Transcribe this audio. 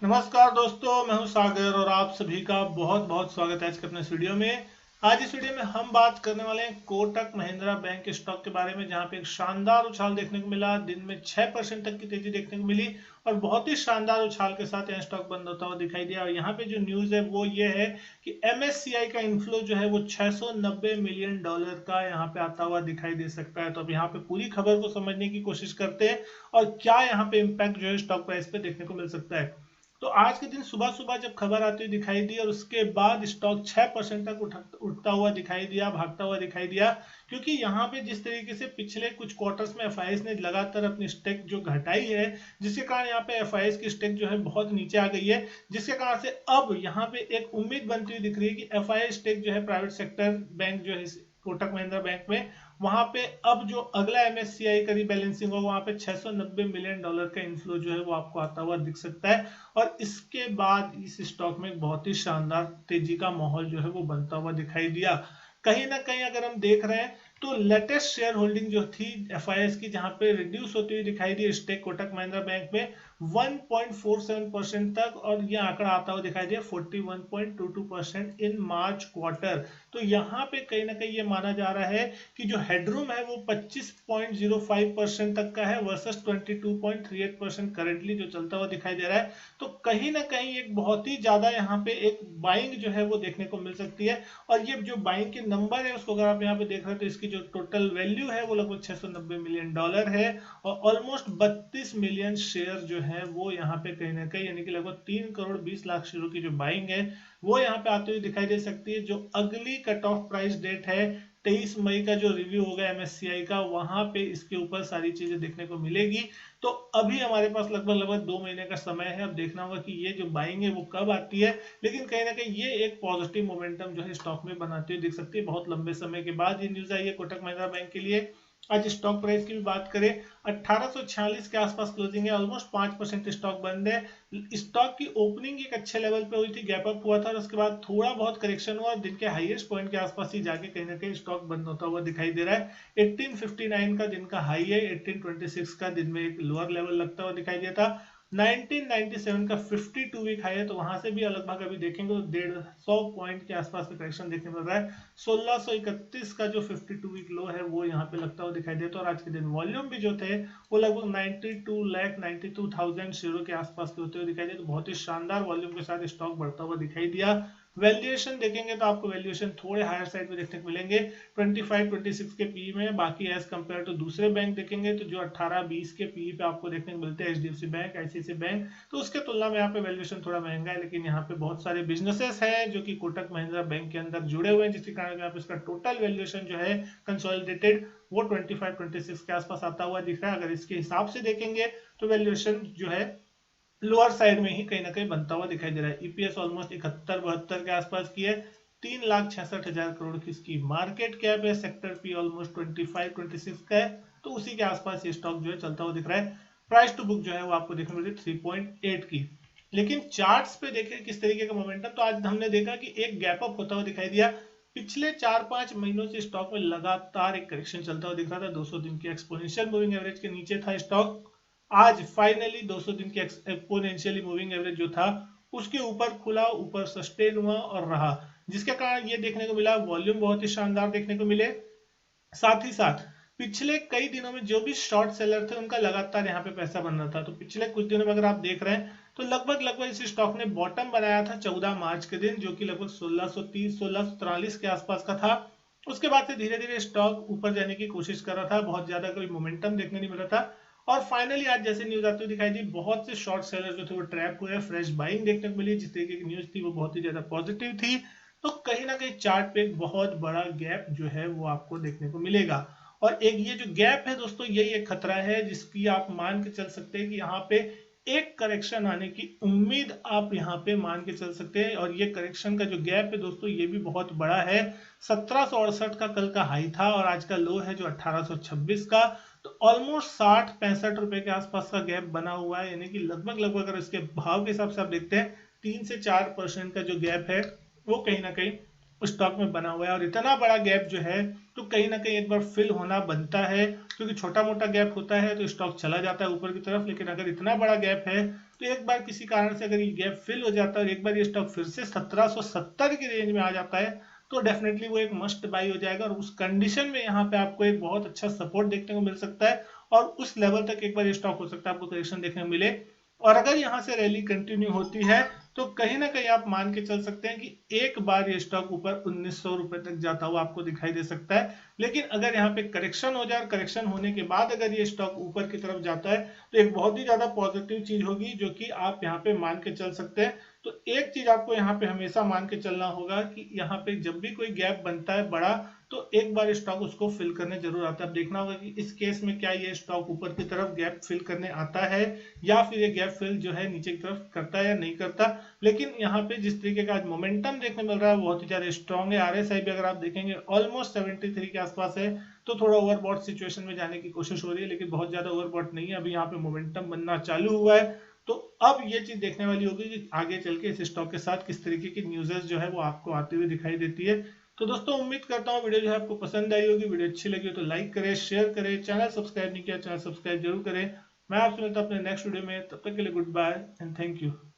नमस्कार दोस्तों, मैं हूं सागर और आप सभी का बहुत बहुत स्वागत है आज के अपने इस वीडियो में। आज इस वीडियो में हम बात करने वाले हैं कोटक महिंद्रा बैंक के स्टॉक के बारे में, जहां पे एक शानदार उछाल देखने को मिला। दिन में 6% तक की तेजी देखने को मिली और बहुत ही शानदार उछाल के साथ यह स्टॉक बंद होता हुआ दिखाई दिया। और यहाँ पे जो न्यूज है वो ये है कि एमएससीआई का इन्फ्लो जो है वो 690 मिलियन डॉलर का यहाँ पे आता हुआ दिखाई दे सकता है। तो अब यहाँ पे पूरी खबर को समझने की कोशिश करते हैं और क्या यहाँ पे इम्पैक्ट जो है स्टॉक प्राइस पे देखने को मिल सकता है। तो आज के दिन सुबह सुबह जब खबर आती हुई दिखाई दी और उसके बाद स्टॉक 6% तक उठता हुआ दिखाई दिया, भागता हुआ दिखाई दिया, क्योंकि यहाँ पे जिस तरीके से पिछले कुछ क्वार्टर्स में एफआईएस ने लगातार अपनी स्टेक जो घटाई है, जिसके कारण यहाँ पे एफआईएस की स्टेक जो है बहुत नीचे आ गई है, जिसके कारण से अब यहाँ पे एक उम्मीद बनती हुई दिख रही है कि एफआईएस स्टेक जो है प्राइवेट सेक्टर बैंक जो है कोटक महिंद्रा बैंक में, वहां पे अब जो अगला एमएससीआई का रीबैलेंसिंग होगा वहां पे 690 मिलियन डॉलर का इन्फ्लो जो है वो आपको आता हुआ दिख सकता है। और इसके बाद इस स्टॉक में एक बहुत ही शानदार तेजी का माहौल जो है वो बनता हुआ दिखाई दिया। कहीं ना कहीं अगर हम देख रहे हैं तो लेटेस्ट शेयर होल्डिंग जो थी एफआईएस की, जहां पे रिड्यूस होती हुई दिखाई दी स्टेक कोटक महिंद्रा बैंक में 1.47% तक, और ये आंकड़ा आता हुआ दिखाई दिया 41.22% इन मार्च क्वार्टर। तो यहाँ पे कहीं ना कहीं ये माना जा रहा है कि जो हेडरूम है वो 25.05% तक का है वर्सेस 22.38% करेंटली जो चलता हुआ दिखाई दे रहा है। तो कहीं ना कहीं एक बहुत ही ज्यादा यहाँ पे एक बाइंग जो है वो देखने को मिल सकती है। और ये जो बाइंग के नंबर है उसको अगर आप यहाँ पे देख रहे हो तो इसकी जो टोटल वैल्यू है वो लगभग 690 मिलियन डॉलर है। और ऑलमोस्ट 32 मिलियन शेयर जो है वो यहाँ पे कहीं ना कहीं, यानी कि लगभग 3 करोड़ 20 लाख शेयरों की जो बाइंग है वो यहाँ पे आते हुए दिखाई दे सकती है। जो अगली कट ऑफ प्राइस डेट है 23 मई का, जो रिव्यू होगा एमएससीआई का, वहां पे इसके ऊपर सारी चीजें देखने को मिलेगी। तो अभी हमारे पास लगभग लगभग 2 महीने का समय है। अब देखना होगा कि ये जो बाइंग है वो कब आती है, लेकिन कहीं ना कहीं ये एक पॉजिटिव मोमेंटम जो है स्टॉक में बनाती हुई दिख सकती है। बहुत लंबे समय के बाद ये न्यूज आई है कोटक महिंद्रा बैंक के लिए। आज स्टॉक प्राइस की भी बात करें, 1846 के आसपास क्लोजिंग है, ऑलमोस्ट 5% स्टॉक बंद है। स्टॉक की ओपनिंग एक अच्छे लेवल पे हुई थी, गैप अप हुआ था और उसके बाद थोड़ा बहुत करेक्शन हुआ और दिन के हाईएस्ट पॉइंट के आसपास ही जाके कहीं ना कहीं स्टॉक बंद होता हुआ दिखाई दे रहा है। 1859 का दिन का हाई है, 1826 का दिन में एक लोअर लेवल लगता हुआ दिखाई दिया था। 1997 का 52 वीक हाई है, तो वहां से भी लगभग अभी देखेंगे तो 150 पॉइंट के आसपास का करेक्शन देखने मिल रहा है। 1631 का जो 52 वीक लो है वो यहाँ पे लगता हुआ दिखाई देता है। और आज के दिन वॉल्यूम भी जो थे वो लगभग 92,92,000 शेयरों के आसपास के होते हुए दिखाई दिए। तो बहुत ही शानदार वॉल्यूम के साथ स्टॉक बढ़ता हुआ दिखाई दिया। वैल्यूएशन देखेंगे तो आपको वैल्यूएशन थोड़े हायर साइड में देखने को मिलेंगे, 25-26 के पी में। बाकी एज कंपेयर टू दूसरे बैंक देखेंगे तो जो 18-20 के पी पे आपको देखने को मिलते हैं एचडीएफसी बैंक, आईसीआईसीआई बैंक, तो उसके तुलना में यहाँ पे वैल्यूएशन थोड़ा महंगा है। लेकिन यहाँ पे बहुत सारे बिजनेसेस हैं जो कि कोटक महिंद्रा बैंक के अंदर जुड़े हुए हैं, जिसके कारण यहाँ पे इसका टोटल वैल्यूएशन जो है कंसोलिडेटेड वो 25-26 के आसपास आता हुआ दिख रहा है। अगर इसके हिसाब से देखेंगे तो वैल्यूएशन जो है लोअर साइड में ही कहीं ना कहीं बनता हुआ दिखाई दे रहा है। ईपीएस ऑलमोस्ट 71-72 के आसपास की है, 3,66,000 करोड़ की इसकी मार्केट कैप है। सेक्टर पी ऑलमोस्ट 25-26 का है, तो उसी के आसपास ये स्टॉक जो है चलता हुआ दिख रहा है। प्राइस टू बुक जो है वो आपको देखने मिलती है 3.8 की। लेकिन चार्ट्स पे देखें किस तरीके का मोमेंटम, तो आज हमने देखा कि एक गैप अप होता हुआ दिखाई दिया। पिछले 4-5 महीनों से स्टॉक में लगातार एक करेक्शन चलता हुआ दिख रहा था। 200 दिन की एक्सपोनेंशियल मूविंग एवरेज के नीचे था स्टॉक। आज फाइनली 200 दिन की एक्सपोनेंशियली मूविंग एवरेज जो था उसके ऊपर खुला, ऊपर सस्टेन हुआ और रहा, जिसके कारण ये देखने को मिला वॉल्यूम बहुत ही शानदार देखने को मिले। साथ ही साथ पिछले कई दिनों में जो भी शॉर्ट सेलर थे उनका लगातार यहाँ पे पैसा बन रहा था। तो पिछले कुछ दिनों में अगर आप देख रहे हैं तो लगभग लगभग इस स्टॉक ने बॉटम बनाया था 14 मार्च के दिन, जो कि लगभग 1630-1643 के आसपास का था। उसके बाद से धीरे धीरे स्टॉक ऊपर जाने की कोशिश कर रहा था, बहुत ज्यादा कोई मोमेंटम देखने नहीं मिल रहा था। और फाइनली आज जैसे न्यूज आती हुई दिखाई दी, बहुत से शॉर्ट सेलर जो थे वो ट्रैप हुए, फ्रेश बाइंग देखने को मिली। जिस तरीके की न्यूज थी वो बहुत ही ज्यादा पॉजिटिव थी। तो कहीं ना कहीं चार्ट पे एक बहुत बड़ा गैप जो है वो आपको देखने को मिलेगा। और एक ये जो गैप है दोस्तों, यही एक खतरा है जिसकी आप मान के चल सकते हैं कि यहाँ पे एक करेक्शन आने की उम्मीद आप यहाँ पे मान के चल सकते हैं। और ये करेक्शन का जो गैप है दोस्तों ये भी बहुत बड़ा है। 1768 का कल का हाई था और आज का लो है जो 1826 का। तो ऑलमोस्ट 60-65 रुपए के आसपास का गैप बना हुआ है, यानी कि लगभग लगभग अगर इसके भाव के हिसाब से आप देखते हैं 3 से 4% का जो गैप है वो कहीं ना कहीं स्टॉक में बना हुआ है और इतना बड़ा गैप जो है तो कहीं ना कहीं एक बार फिल होना बनता है, क्योंकि छोटा मोटा गैप होता है तो स्टॉक चला जाता है ऊपर की तरफ, लेकिन अगर इतना बड़ा गैप है तो एक बार किसी कारण से अगर ये गैप फिल हो जाता है और एक बार ये स्टॉक फिर से 1770 की रेंज में आ जाता है तो डेफिनेटली वो एक मस्ट बाई हो जाएगा और उस कंडीशन में यहाँ पे आपको एक बहुत अच्छा सपोर्ट देखने को मिल सकता है और उस लेवल तक एक बार ये स्टॉक हो सकता है आपको करेक्शन देखने को मिले। और अगर यहाँ से रैली कंटिन्यू होती है तो कहीं ना कहीं आप मान के चल सकते हैं कि एक बार ये स्टॉक ऊपर 1900 रुपए तक जाता हुआ आपको दिखाई दे सकता है। लेकिन अगर यहाँ पे करेक्शन हो जाए और करेक्शन होने के बाद अगर ये स्टॉक ऊपर की तरफ जाता है तो एक बहुत ही ज्यादा पॉजिटिव चीज होगी जो कि आप यहाँ पे मान के चल सकते हैं। तो एक चीज आपको यहाँ पे हमेशा मान के चलना होगा कि यहाँ पे जब भी कोई गैप बनता है बड़ा तो एक बार स्टॉक उसको फिल करने जरूर आता है। अब देखना होगा कि इस केस में क्या ये स्टॉक ऊपर की तरफ गैप फिल करने आता है या फिर ये गैप फिल जो है नीचे की तरफ करता है या नहीं करता। लेकिन यहाँ पे जिस तरीके का आज मोमेंटम देखने मिल रहा है बहुत ही ज्यादा स्ट्रॉन्ग है। आरएसआई भी अगर आप देखेंगे ऑलमोस्ट 73 के आसपास है, तो थोड़ा ओवरबॉट सिचुएशन में जाने की कोशिश हो रही है, लेकिन बहुत ज्यादा ओवरबॉट नहीं है। अभी यहाँ पे मोमेंटम बनना चालू हुआ है, तो अब ये चीज देखने वाली होगी कि आगे चल के इस स्टॉक के साथ किस तरीके की न्यूज़ेस जो है वो आपको आती हुई दिखाई देती है। तो दोस्तों उम्मीद करता हूँ वीडियो जो है आपको पसंद आई होगी। वीडियो अच्छी लगी हो तो लाइक करें, शेयर करें, चैनल सब्सक्राइब नहीं किया चैनल सब्सक्राइब जरूर करें। मैं आपसे मिलता हूं अपने नेक्स्ट वीडियो में, तब तक के लिए goodbye and thank you.